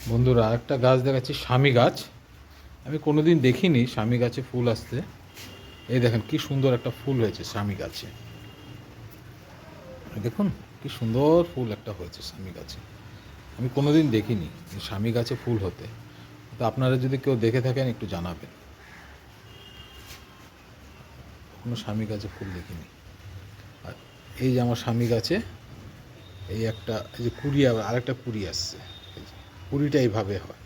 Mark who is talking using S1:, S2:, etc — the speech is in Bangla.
S1: বন্ধুরা আরেকটা গাছ দেখাচ্ছি, স্বামী গাছ। আমি কোনোদিন দেখিনি স্বামী গাছে ফুল আসতে। এই দেখেন কি সুন্দর একটা ফুল হয়েছে স্বামী গাছে। দেখুন কি সুন্দর ফুল একটা হয়েছে স্বামী গাছে। আমি কোনোদিন দেখিনি এই স্বামী গাছে ফুল হতে। তো আপনারা যদি কেউ দেখে থাকেন একটু জানাবেন। কোনো স্বামী গাছে ফুল দেখিনি। আর এই যে আমার স্বামী গাছে এই যে কুড়ি, আরেকটা কুড়ি আসছে। এই যে কুড়িটা এইভাবে হয়।